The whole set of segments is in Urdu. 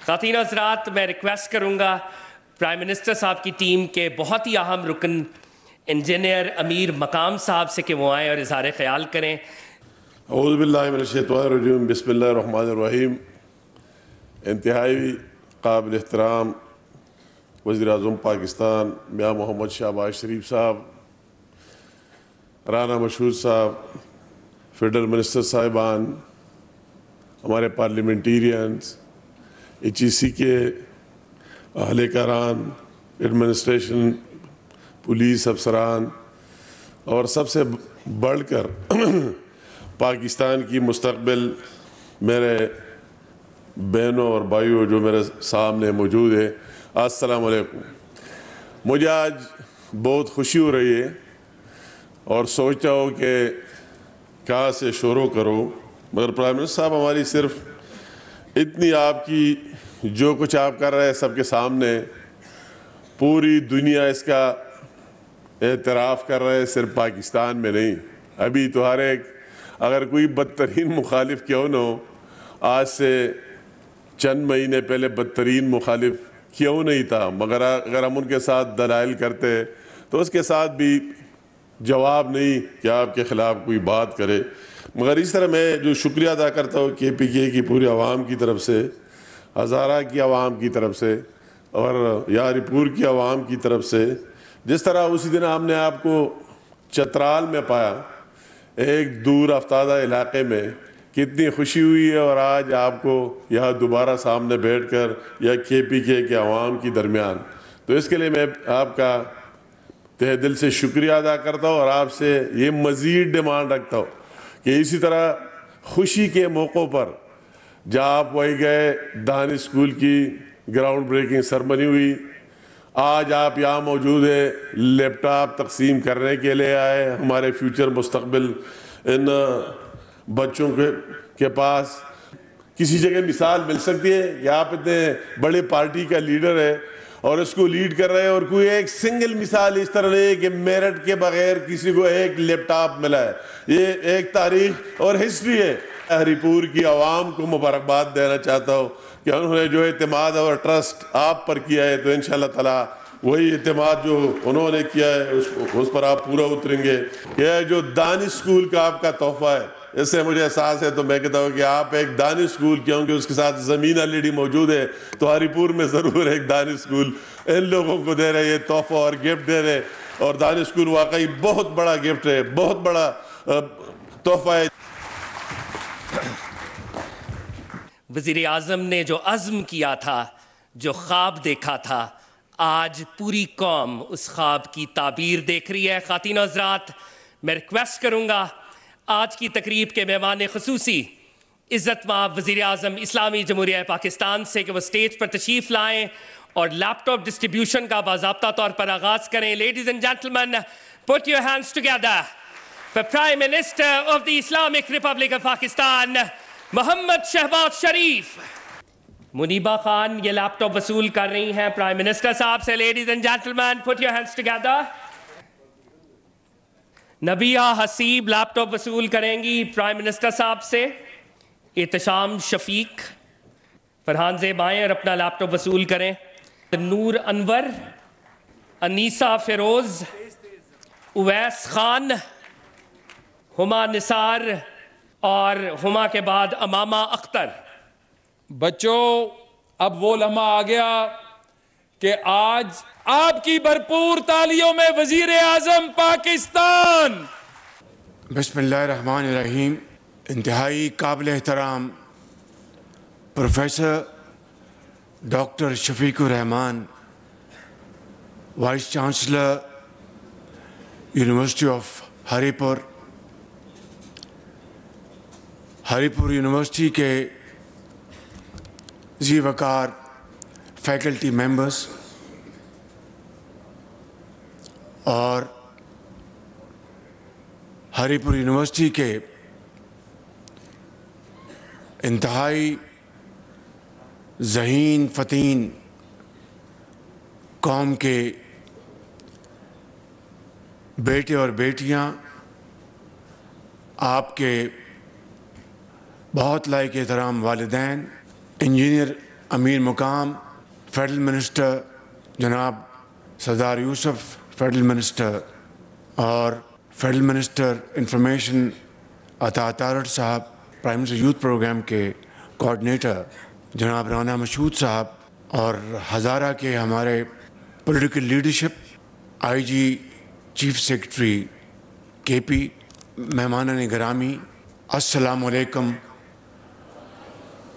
خواتین حضرات، میں ریکویسٹ کروں گا پرائم منسٹر صاحب کی ٹیم کے بہت ہی اہم رکن انجینئر امیر مقام صاحب سے کہ وہ آئیں اور اظہار خیال کریں۔ اعوذ باللہ من الشیطان الرجیم، بسم اللہ الرحمن الرحیم۔ انتہائی قابل احترام وزیر اعظم پاکستان میاں محمد شہباز شریف صاحب، رانا مشہور صاحب، فیڈرل منسٹر صاحبان، ہمارے پارلیمنٹیرینز، ایچ ای سی کے اہلکاران، ایڈمنسٹریشن، پولیس افسران، اور سب سے بڑھ کر پاکستان کی مستقبل میرے بہنوں اور بھائیوں جو میرے سامنے موجود ہے، السلام علیکم۔ مجھے آج بہت خوشی ہو رہی ہے اور سوچتا ہوں کہ کہاں سے شروع کروں، مگر پرائم منسٹر صاحب ہماری صرف اتنی آپ کی جو کچھ آپ کر رہے ہیں سب کے سامنے، پوری دنیا اس کا اعتراف کر رہے ہیں، صرف پاکستان میں نہیں۔ ابھی تو ہر ایک، اگر کوئی بدترین مخالف کیوں نہ ہو، آج سے چند مہینے پہلے بدترین مخالف کیوں نہیں تھا، مگر اگر ہم ان کے ساتھ دلائل کرتے تو اس کے ساتھ بھی جواب نہیں کہ آپ کے خلاف کوئی بات کرے۔ مگر اس طرح میں جو شکریہ ادا کرتا ہوں کے پی کے کی پوری عوام کی طرف سے، ہزارہ کی عوام کی طرف سے، اور یاری پور کی عوام کی طرف سے، جس طرح اسی دن ہم نے آپ کو چترال میں پایا، ایک دور افتادہ علاقے میں، کتنی خوشی ہوئی ہے، اور آج آپ کو یہاں دوبارہ سامنے بیٹھ کر یا کے پی کے عوام کی درمیان، تو اس کے لیے میں آپ کا تہ دل سے شکریہ ادا کرتا ہوں، اور آپ سے یہ مزید ڈیمانڈ رکھتا ہوں کہ اسی طرح خوشی کے موقعوں پر جہاں آپ وہی گئے، دان اسکول کی گراؤنڈ بریکنگ سرمنی ہوئی، آج آپ یہاں موجود ہیں، لیپ ٹاپ تقسیم کرنے کے لیے آئے، ہمارے فیوچر مستقبل ان بچوں کے پاس کسی جگہ مثال مل سکتی ہے کہ آپ اتنے بڑے پارٹی کا لیڈر ہے اور اس کو لیڈ کر رہے ہیں، اور کوئی ایک سنگل مثال اس طرح نہیں کہ میرٹ کے بغیر کسی کو ایک لیپ ٹاپ ملا ہے۔ یہ ایک تاریخ اور ہسٹری ہے۔ ہری پور کی عوام کو مبارکباد دینا چاہتا ہوں کہ انہوں نے جو اعتماد اور ٹرسٹ آپ پر کیا ہے، تو انشاءاللہ تعالیٰ وہی اعتماد جو انہوں نے کیا ہے اس پر آپ پورا اتریں گے۔ یہ جو دانی اسکول کا آپ کا تحفہ ہے، اس سے مجھے احساس ہے، تو میں کہتا ہوں کہ آپ ایک دانی اسکول، کیونکہ اس کے ساتھ زمین آلریڈی موجود ہے، تو ہری پور میں ضرور ایک دانی اسکول ان لوگوں کو دے رہے، یہ تحفہ اور گفٹ دے رہے، اور دانی اسکول واقعی بہت بڑا گفٹ ہے، بہت بڑا تحفہ ہے۔ وزیر اعظم نے جو عزم کیا تھا، جو خواب دیکھا تھا، آج پوری قوم اس خواب کی تعبیر دیکھ رہی ہے۔ خواتین و حضرات، میں ریکویسٹ کروں گا آج کی تقریب کے مہمان خصوصی عزت مآب وزیر اعظم اسلامی جمہوریہ پاکستان سے کہ وہ سٹیج پر تشریف لائیں اور لیپ ٹاپ ڈسٹریبیوشن کا باضابطہ طور پر آغاز کریں۔ Ladies and gentleman, put your hands together for Prime Minister of the Islamic Republic of Pakistan, محمد شہباز شریف۔ منیبہ خان یہ لیپ ٹاپ وصول کر رہی ہیں پرائم منسٹر صاحب سے۔ Ladies and gentleman, put your hands together۔ Nabiha Haseeb laptop وصول کریں گی پرائم منسٹر صاحب سے۔ احتشام شفیق، فرحان زیب آئیں اور اپنا لیپ ٹاپ وصول کریں۔ نور انور، انیسہ فیروز، اویس خان، ہما نثار، اور ہما کے بعد امامہ اختر۔ بچوں، اب وہ لمحہ آ گیا کہ آج آپ کی بھرپور تالیوں میں وزیر اعظم پاکستان۔ بسم اللہ الرحمن الرحیم۔ انتہائی قابل احترام professor doctor Shafiq ur-Rahman, vice chancellor university of Haripur, ہری پور یونیورسٹی کے ذی وقار فیکلٹی ممبرز، اور ہری پور یونیورسٹی کے انتہائی ذہین فتین قوم کے بیٹے اور بیٹیاں، آپ کے بہت لائق احترام والدین، انجینئر امیر مقام فیڈرل منسٹر جناب سردار یوسف فیڈرل منسٹر اور فیڈرل منسٹر انفارمیشن عطا تارڑ صاحب پرائم منسٹر یوتھ پروگرام کے کوآرڈینیٹر جناب رانا مشہود صاحب اور ہزارہ کے ہمارے پولیٹیکل لیڈرشپ آئی جی چیف سیکرٹری کے پی مہمانان گرامی السلام علیکم.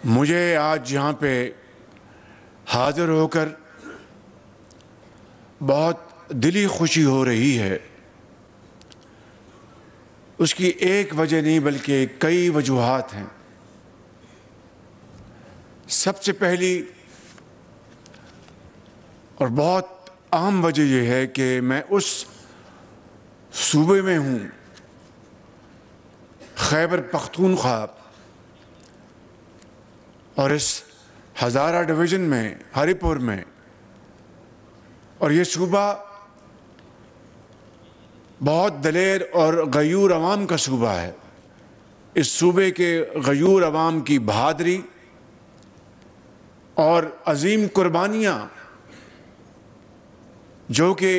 مجھے آج یہاں پہ حاضر ہو کر بہت دلی خوشی ہو رہی ہے. اس کی ایک وجہ نہیں بلکہ کئی وجوہات ہیں. سب سے پہلی اور بہت اہم وجہ یہ ہے کہ میں اس صوبے میں ہوں خیبر پختونخوا اور اس ہزارہ ڈویژن میں ہری پور میں، اور یہ صوبہ بہت دلیر اور غیور عوام کا صوبہ ہے. اس صوبے کے غیور عوام کی بہادری اور عظیم قربانیاں جو کہ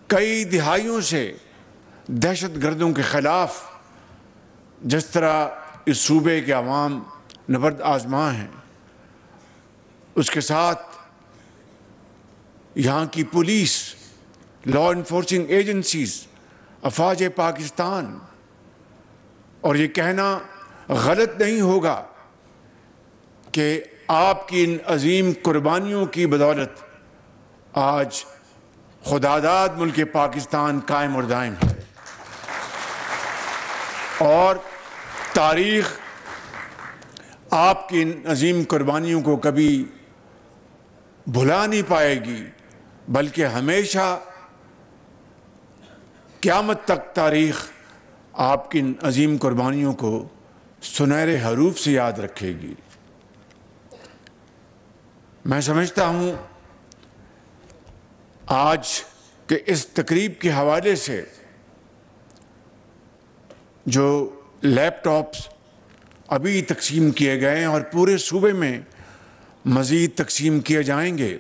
کئی دہائیوں سے دہشت گردوں کے خلاف جس طرح اس صوبے کے عوام نبرد آزما ہیں، اس کے ساتھ یہاں کی پولیس، لا انفورسنگ ایجنسیز، افواج پاکستان، اور یہ کہنا غلط نہیں ہوگا کہ آپ کی ان عظیم قربانیوں کی بدولت آج خداداد ملک پاکستان قائم اور دائم ہے. اور تاریخ آپ کی ان عظیم قربانیوں کو کبھی بھلا نہیں پائے گی، بلکہ ہمیشہ قیامت تک تاریخ آپ کی ان عظیم قربانیوں کو سنہرے حروف سے یاد رکھے گی. میں سمجھتا ہوں آج کے اس تقریب کے حوالے سے جو لیپ ٹاپس ابھی تقسیم کیے گئے ہیں اور پورے صوبے میں مزید تقسیم کیے جائیں گے،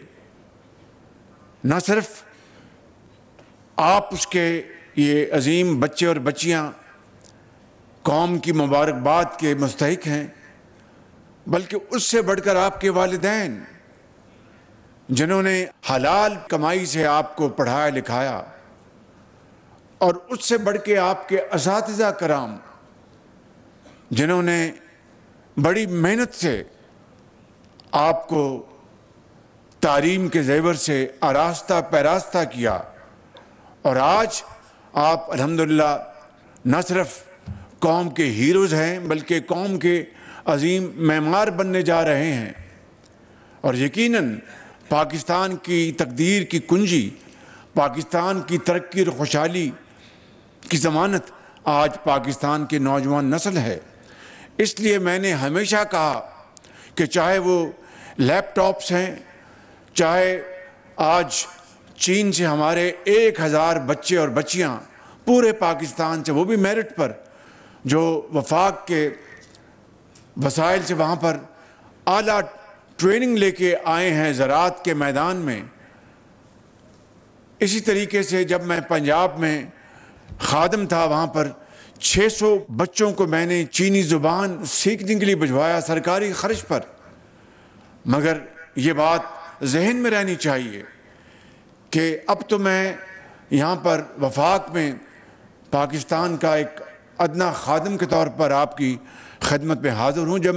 نہ صرف آپ اس کے یہ عظیم بچے اور بچیاں قوم کی مبارکباد کے مستحق ہیں، بلکہ اس سے بڑھ کر آپ کے والدین جنہوں نے حلال کمائی سے آپ کو پڑھایا لکھایا، اور اس سے بڑھ کے آپ کے اساتذہ کرام جنہوں نے بڑی محنت سے آپ کو تعلیم کے زیور سے آراستہ پیراستہ کیا، اور آج آپ الحمدللہ نہ صرف قوم کے ہیروز ہیں بلکہ قوم کے عظیم معمار بننے جا رہے ہیں. اور یقیناً پاکستان کی تقدیر کی کنجی، پاکستان کی ترقی اور خوشحالی کی ضمانت آج پاکستان کے نوجوان نسل ہے. اس لیے میں نے ہمیشہ کہا کہ چاہے وہ لیپ ٹاپس ہیں، چاہے آج چین سے ہمارے 1000 بچے اور بچیاں پورے پاکستان سے، وہ بھی میرٹ پر، جو وفاق کے وسائل سے وہاں پر اعلیٰ ٹریننگ لے کے آئے ہیں زراعت کے میدان میں. اسی طریقے سے جب میں پنجاب میں خادم تھا، وہاں پر 600 بچوں کو میں نے چینی زبان سیکھنے کے لیے بھجوایا سرکاری خرچ پر. مگر یہ بات ذہن میں رہنی چاہیے کہ اب تو میں یہاں پر وفاق میں پاکستان کا ایک ادنا خادم کے طور پر آپ کی خدمت میں حاضر ہوں. جب